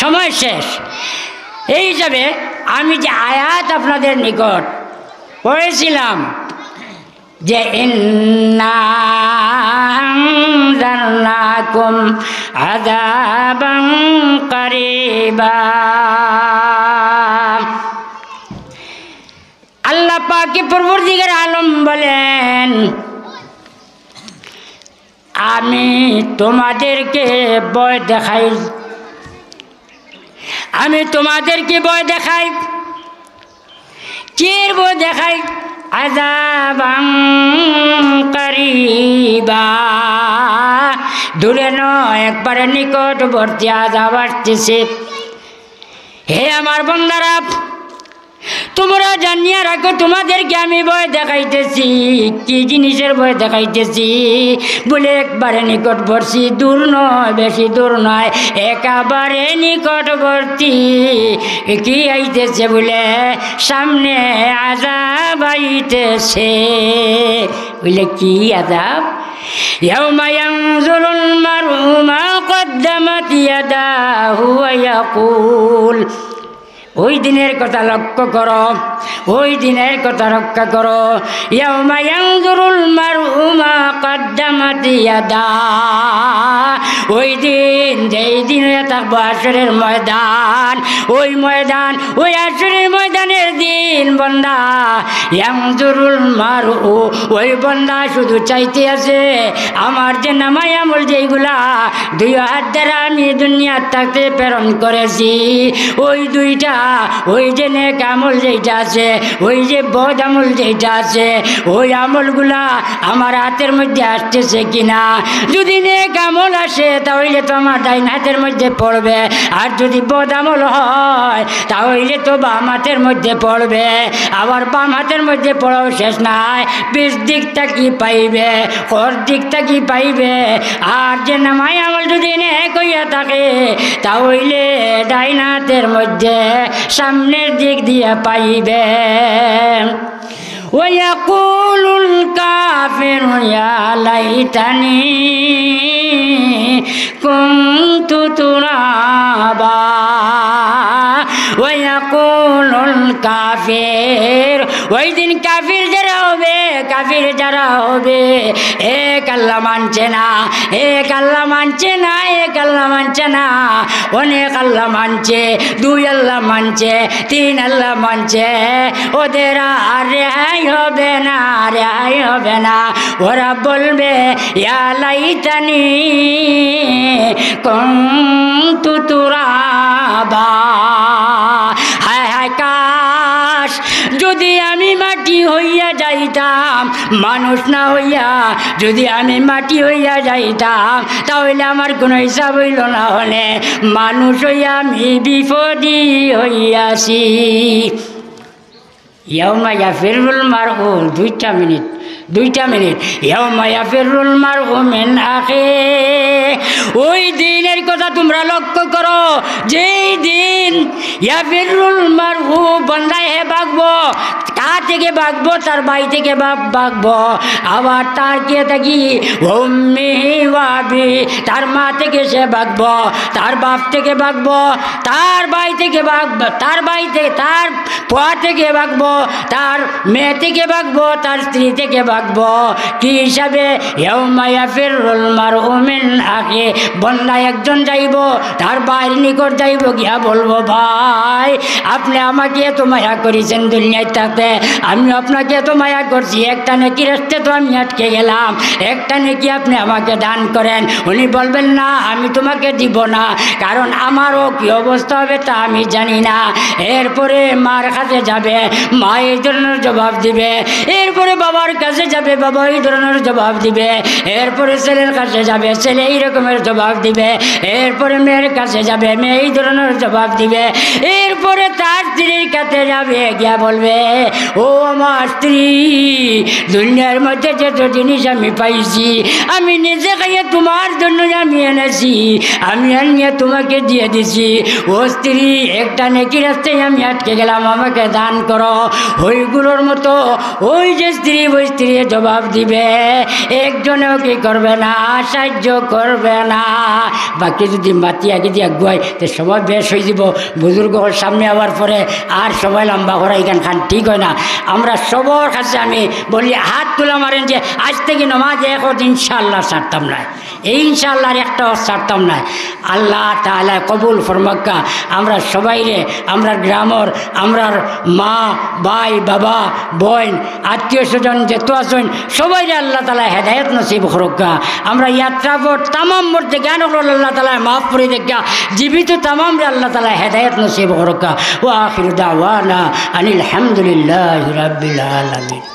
সময় শেষ। এই হিসাবে আমি যে আয়াত আপনাদের নিকট পড়েছিলাম যে ইন্না আনজারনাকুম আযাবান কারীবা, আল্লাহ পাক পরবর্তীকার আলম বলেন আমি তোমাদেরকে ভয় দেখাই, আমি তোমাদেরকে ভয় দেখাই। কি ভয় দেখাই? আযাবান কারীবা, দূরে নয় একবারে নিকটবর্তী আযাব আসতেছে। হে আমার বান্দারা, তোমরা জানিয়া রাখো তোমাদেরকে আমি ভয় দেখাইতেছি। কি জিনিসের ভয় দেখাইতেছি? বলে একবারে নিকটবর্তী, দূর নয়, বেশি দূর নয়, একেবারে নিকটবর্তী। কি আইতেছে? বলে সামনে আযাব আইতেছে। বলে কি আযাব? ইয়াউমা ইয়ানজুরুল মারউ মা কদ্দামাত ইয়াদাহু ওয়া ইয়াকুল, ওই দিনের কথা লক্ষ্য করো, ওই দিনের কথা রক্ষা করো। ইয়াউমা ইয়ানজুরুল মারউ মা কদ্দামাত ইয়াদাহু, ওই দিন যেই দিনে থাকবো হাশরের ময়দান, ওই ময়দান, ওই হাশরের ময়দানের দিন বান্দা ইয়ানজুরুল মারউ, ওই বান্দা শুধু চাইতে আছে আমার যে নামাই আমল যেইগুলা দুই হাত দ্বারা আমি দুনিয়ার থাকতে প্রেরণ করেছি, ওই দুইটা, ওই যে নেক আমল যেইটা আছে, ওই যে বদ আমল যেইটা আছে, ওই আমলগুলা আমার হাতের মধ্যে আসতেছে কিনা। যদি নেক আমল আসে তাহলে তো আমার ডাইন হাতের মধ্যে পড়বে, আর যদি বদ আমল হয় তাহলে তো বাম হাতের মধ্যে পড়বে। আবার বাম হাতের মধ্যে পড়াও শেষ নাই, পিছ দিকটা কি পাইবে, কর দিকটা কি পাইবে। আর যে নামাই আমল যদি নেক হইয়া থাকে তাহলে ডাইন হাতের মধ্যে সামনের দিক দিয়ে পাইবে। ওয়াকুলুল কাফিরু ইয়া লাইতানি কুনতু তুরাবা, ওয়াকুলুল কাফির, ওই দিন কাফির যারা হবে, কাফির যারা হবে, এক আল্লাহ মানছে না, এক আল্লাহ মানছে না, এক আল্লাহ মানছে না, অনেক আল্লাহ মানছে, দুই আল্লাহ মানছে, তিন আল্লাহ মানছে, ওদের আর রেহাই হবে না, রেহাই হবে না। ওরা বলবে ইয়া লাইতানি কুনতু তুরাবা, হায় হায় কাশ যদি আমি মাটি হইয়া যাইতাম, মানুষ না হইয়া যদি আমি মাটি হইয়া যাইতাম তাহলে আমার কোনো হিসাব হইল না, হলে মানুষ হইয়া আমি বিপদী হইয়াছি। ইয়াউমা ইয়াফিরুল মারউ, দুইটা মিনিট। ইয়াউমা ইয়াফিরুল মারউ মিন আখিহি, ওই দিনের কথা তোমরা লক্ষ্য করো, যেই দিন ইয়াফিরুল মারউ, বান্দায় হে ভাগবো, কার থেকে ভাগবো? তার ভাই থেকে ভাগবো, আবার তার কে থাকি উম্মিহি ওয়া আবিহি, তার মা থেকে সে ভাগবো, তার বাপ থেকে ভাগবো, তার ভাই থেকে ভাগবো, তার ভাই থেকে, তার পোয়া থেকে ভাগবো, তার মেয়ে থেকে ভাগবো, তার স্ত্রী থেকে ভাগবো। কি হিসাবে? ইয়াউমা ইয়াফিরুল মারউ মিন আখিহি, বান্দা একজন যাইব তার ভাইয়ের নিকট যাইব, গিয়া বলবো ভাই আপনি আমাকে এত মায়া করেছেন দুনিয়ায় থাকতে, আমি আপনাকে এত মায়া করছি, একটা নেকি রাস্তে তো আমি আটকে গেলাম, একটা নেকি আপনি আমাকে দান করেন। উনি বলবেন না আমি তোমাকে দিব না, কারণ আমারও কি অবস্থা হবে তা আমি জানি না। এরপরে মার কাছে যাবে, মা এই ধরনের জবাব দিবে, এরপরে বাবার কাছে যাবে, বাবা এই ধরনের জবাব দিবে, এরপরে ছেলের কাছে যাবে, ছেলে এই রকমের জবাব দিবে, এরপরে মেয়ের কাছে যাবে, মেয়ে এই ধরনের জবাব দিবে, এরপরে তার স্ত্রীর কাছে যাবে, গিয়া বলবে ও আমার স্ত্রী, দুনিয়ার মধ্যে যত জিনিস আমি পাইছি আমি নিজে খাইয়ে তোমার জন্য আমি এনেছি, আমি আনিয়ে তোমাকে দিয়ে দিছি। ও স্ত্রী, একটা নেকি রাস্তায় আমি আটকে গেলাম, আমাকে দান করো। ওইগুলোর মতো ওই যে স্ত্রী, ওই স্ত্রী জবাব দিবে, একজনেও কি করবে না, সাহায্য করবে না। বাকি যদি মাতি আগে দিয়ে আগুয়াই তো সময় বেশ হয়ে যাব। বুজুর্গর সামনে আবার পরে আর সময় লম্বা করা এখান খান ঠিক হয় না। আমরা সবার কাছে আমি বলি হাত তোলা মারেন যে আজ থেকে নমাজ এখন ইনশাআল্লাহ ছাড়তাম না, এই ইনশাআল্লাহর একটাও ছাড়তাম না। আল্লাহ তাআলা কবুল ফরমাক্কা। আমরা সবাইরে, আমরা গ্রামর, আমরার মা ভাই বাবা বোন আত্মীয় স্বজন যত আছেন সবাইরে আল্লাহ তাআলা হেদায়েত নসিব করুকা। আমরা ইয়াত্রা পর তামাম মধ্যে জ্ঞান হল আল্লাহ তাআলা মাফ করে দেখা, জীবিত তামাম রে আল্লাহ তাআলা হেদায়েত নসিব করুকা। ওয়া আখিরু দাওয়ানা আনিল হামদুলিল্লাহি রাব্বিল আলামিন।